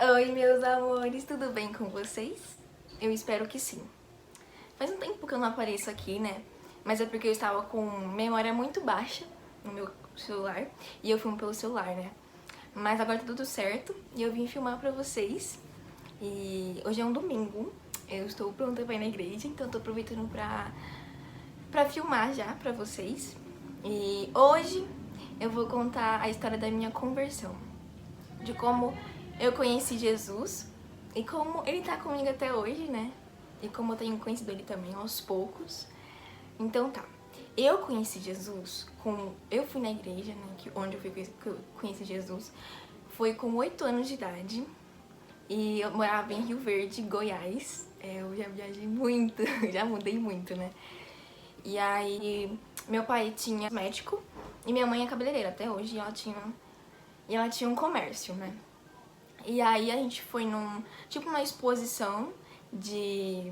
Oi, meus amores, tudo bem com vocês? Eu espero que sim. Faz um tempo que eu não apareço aqui, né? Mas é porque eu estava com memória muito baixa no meu celular e eu filmo pelo celular, né? Mas agora tá tudo certo e eu vim filmar pra vocês. E hoje é um domingo, eu estou pronta pra ir na igreja, então eu tô aproveitando pra filmar já pra vocês. E hoje eu vou contar a história da minha conversão, de como eu conheci Jesus e como ele tá comigo até hoje, né? E como eu tenho conhecido ele também aos poucos. Então tá, eu conheci Jesus eu fui na igreja, né? Onde eu conheci Jesus foi com 8 anos de idade. E eu morava em Rio Verde, Goiás. Eu já viajei muito, já mudei muito, né? E aí, meu pai tinha médico e minha mãe é cabeleireira até hoje. E ela tinha um comércio, né? E aí a gente foi tipo uma exposição de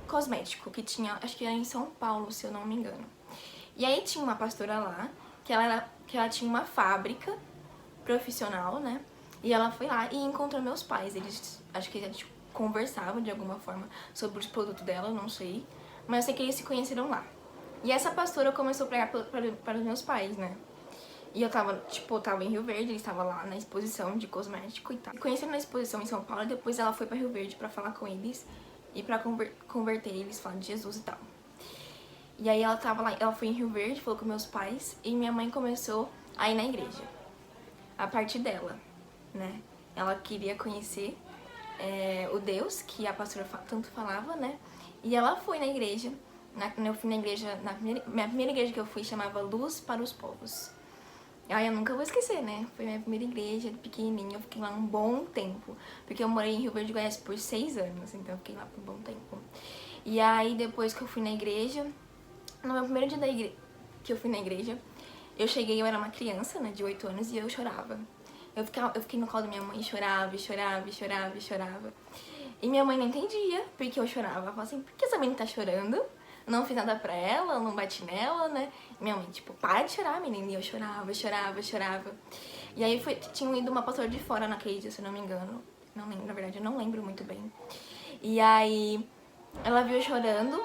cosmético que tinha, acho que era em São Paulo, se eu não me engano. E aí tinha uma pastora lá, que ela tinha uma fábrica profissional, né? E ela foi lá e encontrou meus pais. Acho que eles conversavam de alguma forma sobre os produtos dela, não sei. Mas eu sei que eles se conheceram lá. E essa pastora começou a pregar para os meus pais, né? E eu tava em Rio Verde, ele estava lá na exposição de cosmético e tal. Conhecendo na exposição em São Paulo, depois ela foi pra Rio Verde pra falar com eles e pra converter eles, falar de Jesus e tal. E aí ela tava lá, ela foi em Rio Verde, falou com meus pais, e minha mãe começou a ir na igreja. A partir dela, né? Ela queria conhecer o Deus que a pastora tanto falava, né? E ela foi na igreja. Eu fui na igreja, minha primeira igreja que eu fui chamava Luz para os Povos. Aí eu nunca vou esquecer, né? Foi minha primeira igreja, pequenininha, eu fiquei lá um bom tempo. Porque eu morei em Rio Verde, Goiás por 6 anos, então eu fiquei lá por um bom tempo. E aí depois que eu fui na igreja, no meu primeiro dia que eu fui na igreja, eu cheguei, eu era uma criança, né, de 8 anos, e eu chorava. Eu fiquei no colo da minha mãe e chorava, e chorava, e chorava, e chorava. E minha mãe não entendia porque eu chorava. Ela falava assim, por que essa menina tá chorando? Não fiz nada pra ela, não bati nela, né? E minha mãe, tipo, para de chorar, menina. E eu chorava, chorava, chorava. E aí tinha ido uma pastora de fora naquele dia, se eu não me engano. Não lembro, na verdade, eu não lembro muito bem. E aí ela viu eu chorando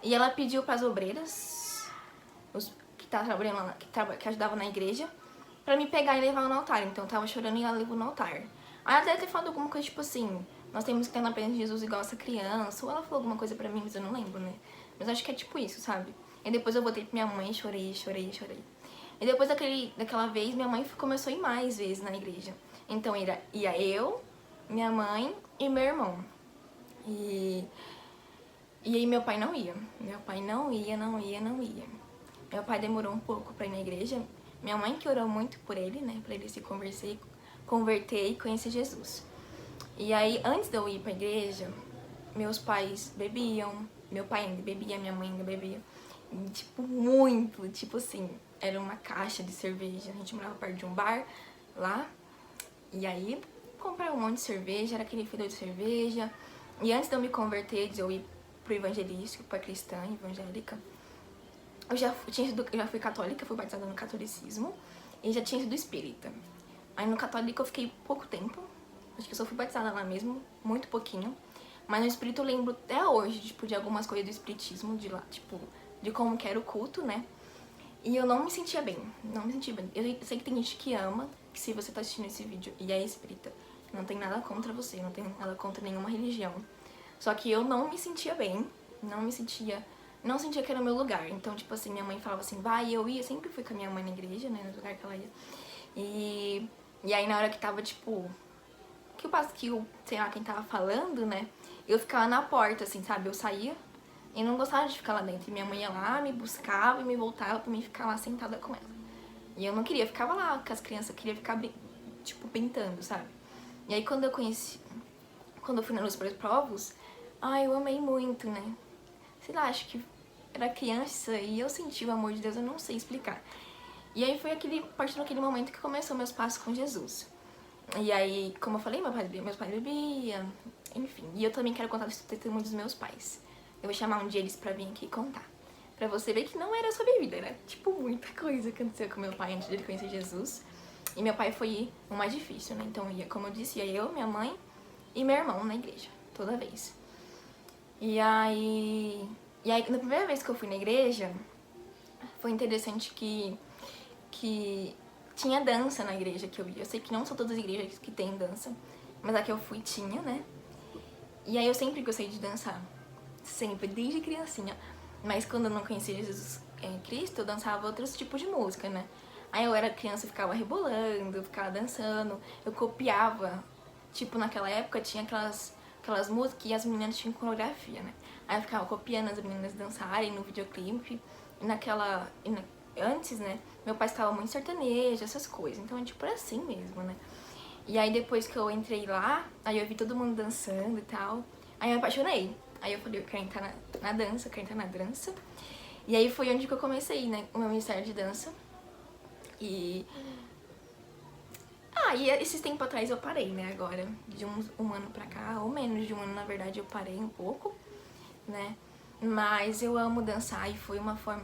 e ela pediu pras obreiras, os que trabalhando lá, que ajudavam na igreja, pra me pegar e levar no altar. Então eu tava chorando e ela levou no altar. Aí ela deve ter falado alguma coisa tipo assim, nós temos que ter na presença de Jesus igual essa criança. Ou ela falou alguma coisa pra mim, mas eu não lembro, né? Mas acho que é tipo isso, sabe? E depois eu voltei pra minha mãe e chorei, chorei, chorei. E depois daquela vez, minha mãe começou a ir mais vezes na igreja. Então ia eu, minha mãe e meu irmão. E aí meu pai não ia. Meu pai não ia, não ia, não ia. Meu pai demorou um pouco pra ir na igreja. Minha mãe que orou muito por ele, né? Pra ele se converter e conhecer Jesus. E aí, antes de eu ir pra igreja, meus pais bebiam. Meu pai ainda bebia, minha mãe ainda bebia. E, tipo, muito. Tipo assim, era uma caixa de cerveja. A gente morava perto de um bar lá. E aí, comprava um monte de cerveja, era aquele fedor de cerveja. E antes de eu me converter, de eu ir pro evangelístico, pra cristã evangélica, eu já fui católica, fui batizada no catolicismo e já tinha sido espírita. Aí no católico eu fiquei pouco tempo, acho que eu só fui batizada lá mesmo, muito pouquinho. Mas no espírito eu lembro até hoje, tipo, de algumas coisas do espiritismo, de lá, tipo, de como que era o culto, né? E eu não me sentia bem, não me sentia bem. Eu sei que tem gente que ama, que se você tá assistindo esse vídeo e é espírita, não tem nada contra você, não tem nada contra nenhuma religião. Só que eu não me sentia bem, não sentia que era o meu lugar. Então, tipo assim, minha mãe falava assim, vai, eu ia, sempre fui com a minha mãe na igreja, né, no lugar que ela ia. E aí na hora que tava, tipo, sei lá, quem tava falando, né, eu ficava na porta, assim, sabe, eu saía e não gostava de ficar lá dentro. E minha mãe ia lá, me buscava e me voltava pra mim ficar lá sentada com ela. E eu não queria, eu ficava lá com as crianças, eu queria ficar, tipo, pintando, sabe. E aí quando eu fui na Luz para os Povos, eu amei muito, né. Sei lá, acho que era criança e eu senti o amor de Deus, eu não sei explicar. E aí foi a partir daquele momento que começou meus passos com Jesus. E aí, como eu falei, meus pais bebiam, enfim. E eu também quero contar o testemunho dos meus pais. Eu vou chamar um dia eles pra vir aqui contar. Pra você ver que não era só bebida, era tipo muita coisa que aconteceu com meu pai antes de ele conhecer Jesus. E meu pai foi o mais difícil, né? Então ia, como eu disse, ia eu, minha mãe e meu irmão na igreja, toda vez. E aí, na primeira vez que eu fui na igreja, foi interessante que tinha dança na igreja que eu ia. Eu sei que não são todas as igrejas que tem dança, mas a que eu fui tinha, né? E aí eu sempre gostei de dançar, sempre, desde criancinha. Mas quando eu não conhecia Jesus Cristo, eu dançava outros tipos de música, né? Aí eu era criança, eu ficava rebolando, eu ficava dançando, eu copiava. Tipo, naquela época tinha aquelas músicas e as meninas tinham coreografia, né? Aí eu ficava copiando as meninas dançarem no videoclipe. Antes, né, meu pai estava muito sertanejo, essas coisas. Então, tipo, era assim mesmo, né? E aí depois que eu entrei lá, aí eu vi todo mundo dançando e tal. Aí eu me apaixonei. Aí eu falei, eu quero entrar na dança, eu quero entrar na dança. E aí foi onde que eu comecei, né, o meu ministério de dança. E... e esses tempos atrás eu parei, né, agora. De um ano pra cá, ou menos de um ano, na verdade, eu parei um pouco, né. Mas eu amo dançar e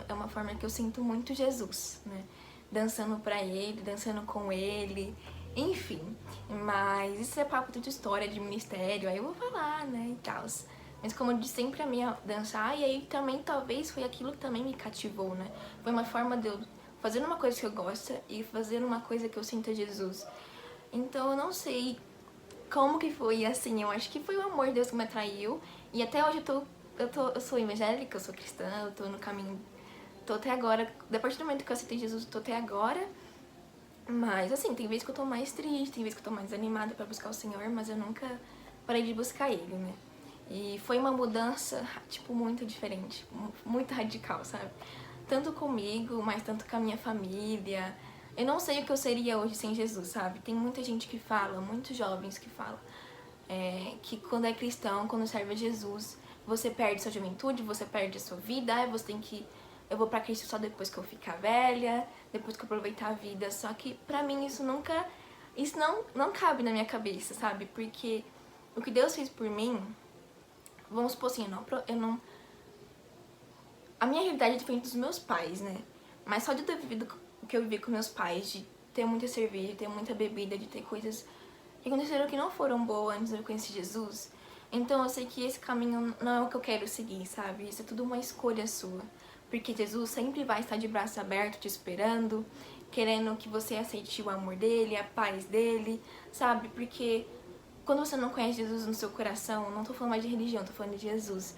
é uma forma que eu sinto muito Jesus, né. Dançando pra ele, dançando com ele, enfim. Mas isso é papo de história, de ministério, aí eu vou falar, né, e tal. Mas como eu disse, sempre amei dançar, e aí também talvez foi aquilo que também me cativou, né. Foi uma forma de eu fazer uma coisa que eu gosto e fazer uma coisa que eu sinto Jesus. Então eu não sei como que foi assim, eu acho que foi o amor de Deus que me atraiu. E até hoje eu sou evangélica, eu sou cristã, eu tô no caminho, tô até agora, depois do momento que eu aceitei Jesus, eu tô até agora. Mas assim, tem vezes que eu tô mais triste, tem vezes que eu tô mais animada pra buscar o Senhor, mas eu nunca parei de buscar Ele, né? E foi uma mudança, tipo, muito diferente, muito radical, sabe? Tanto comigo, mas tanto com a minha família. Eu não sei o que eu seria hoje sem Jesus, sabe? Tem muita gente que fala, muitos jovens que falam, que quando é cristão, quando serve a Jesus, você perde sua juventude, você perde a sua vida, você tem que... Eu vou pra Cristo só depois que eu ficar velha, depois que eu aproveitar a vida. Só que pra mim isso nunca... Isso não cabe na minha cabeça, sabe? Porque o que Deus fez por mim... Vamos supor assim, eu não... A minha realidade é diferente dos meus pais, né? Mas só de ter vivido o que eu vivi com meus pais, de ter muita cerveja, de ter muita bebida, de ter coisas que aconteceram que não foram boas antes de eu conhecer Jesus. Então eu sei que esse caminho não é o que eu quero seguir, sabe? Isso é tudo uma escolha sua. Porque Jesus sempre vai estar de braço aberto te esperando, querendo que você aceite o amor dele, a paz dele, sabe? Porque quando você não conhece Jesus no seu coração, não tô falando mais de religião, tô falando de Jesus,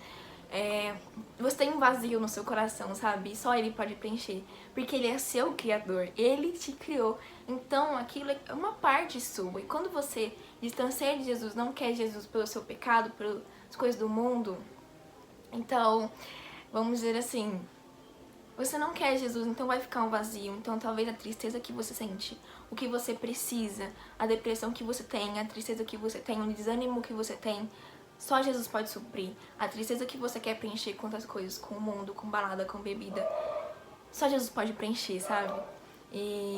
você tem um vazio no seu coração, sabe? Só Ele pode preencher, porque Ele é seu criador, Ele te criou. Então aquilo é uma parte sua. E quando você distancia de Jesus, não quer Jesus pelo seu pecado, pelas coisas do mundo, então, vamos dizer assim, você não quer Jesus, então vai ficar um vazio. Então talvez a tristeza que você sente, o que você precisa, a depressão que você tem, a tristeza que você tem, o desânimo que você tem, só Jesus pode suprir. A tristeza que você quer preencher com outras coisas, com o mundo, com balada, com bebida, só Jesus pode preencher, sabe? E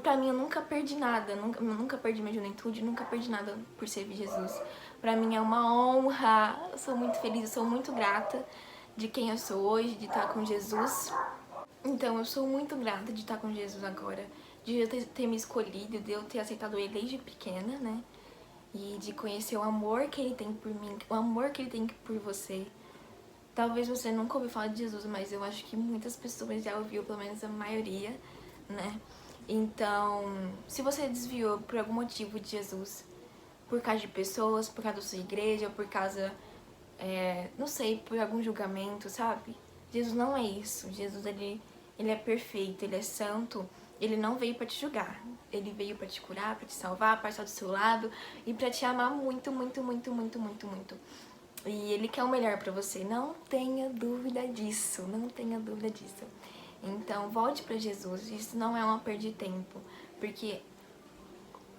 pra mim, eu nunca perdi nada, nunca perdi minha juventude, nunca perdi nada por servir Jesus. Pra mim é uma honra, eu sou muito feliz, eu sou muito grata de quem eu sou hoje, de estar com Jesus. Então eu sou muito grata de estar com Jesus agora, de eu ter me escolhido, de eu ter aceitado Ele desde pequena, né? E de conhecer o amor que Ele tem por mim, o amor que Ele tem por você. Talvez você nunca ouviu falar de Jesus, mas eu acho que muitas pessoas já ouviu, pelo menos a maioria, né? Então, se você desviou por algum motivo de Jesus, por causa de pessoas, por causa da sua igreja, por causa, não sei, por algum julgamento, sabe? Jesus não é isso. Jesus, ele é perfeito, ele é santo. Ele não veio pra te julgar. Ele veio pra te curar, pra te salvar, pra estar do seu lado e pra te amar muito, muito, muito, muito, muito, muito. E Ele quer o melhor pra você. Não tenha dúvida disso. Não tenha dúvida disso. Então, volte pra Jesus. Isso não é uma perda de tempo. Porque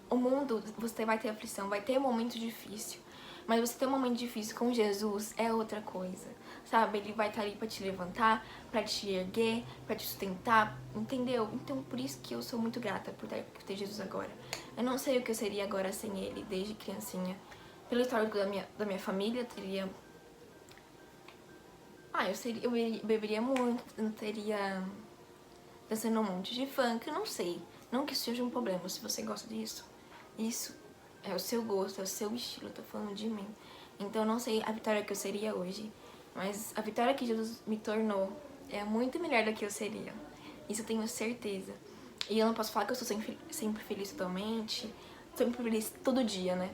o mundo, você vai ter aflição, vai ter um momento difícil. Mas você ter um momento difícil com Jesus é outra coisa, sabe? Ele vai estar ali pra te levantar, pra te erguer, pra te sustentar, entendeu? Então, por isso que eu sou muito grata por ter Jesus agora. Eu não sei o que eu seria agora sem Ele, desde criancinha. Pelo histórico da minha família, teria... eu beberia muito, não teria dançando um monte de funk, eu não sei. Não que isso seja um problema, se você gosta disso. Isso é o seu gosto, é o seu estilo, eu tô falando de mim. Então eu não sei a Vitória que eu seria hoje, mas a Vitória que Jesus me tornou é muito melhor do que eu seria. Isso eu tenho certeza. E eu não posso falar que eu sou sempre feliz totalmente, sempre feliz todo dia, né?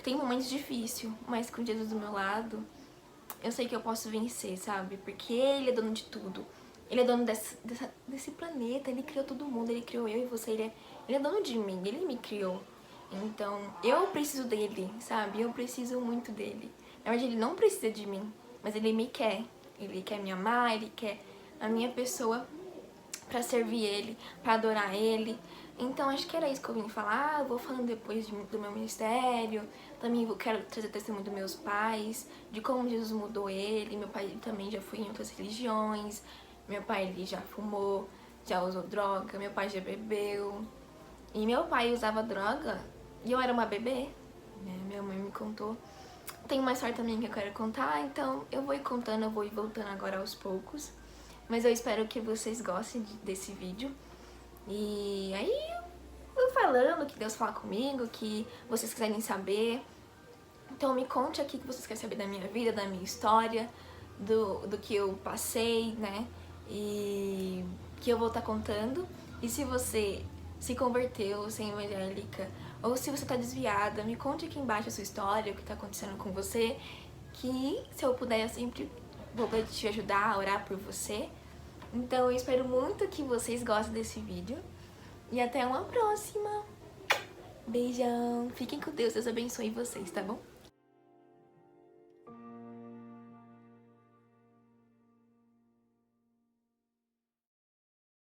Tem momentos difíceis, mas com Jesus do meu lado, eu sei que eu posso vencer, sabe? Porque Ele é dono de tudo. Ele é dono desse planeta, Ele criou todo mundo, Ele criou eu e você, ele é dono de mim, Ele me criou. Então, eu preciso dele, sabe? Eu preciso muito dele. Na verdade, Ele não precisa de mim, mas Ele me quer. Ele quer me amar, Ele quer a minha pessoa pra servir Ele, pra adorar Ele. Então acho que era isso que eu vim falar. Eu vou falando depois do meu ministério. Também quero trazer testemunho dos meus pais, de como Jesus mudou ele. Meu pai também já foi em outras religiões. Meu pai ele já fumou, já usou droga. Meu pai já bebeu. E meu pai usava droga e eu era uma bebê, né? Minha mãe me contou. Tem uma história também que eu quero contar, então eu vou ir contando, eu vou ir voltando agora aos poucos. Mas eu espero que vocês gostem desse vídeo. E aí, eu falando que Deus fala comigo, que vocês quiserem saber. Então me conte aqui que vocês querem saber da minha vida, da minha história, do que eu passei, né? E que eu vou estar contando. E se você se converteu, se é evangélica, ou se você tá desviada, me conte aqui embaixo a sua história, o que tá acontecendo com você. Que se eu puder, eu sempre vou te ajudar a orar por você. Então eu espero muito que vocês gostem desse vídeo. E até uma próxima. Beijão. Fiquem com Deus. Deus abençoe vocês, tá bom?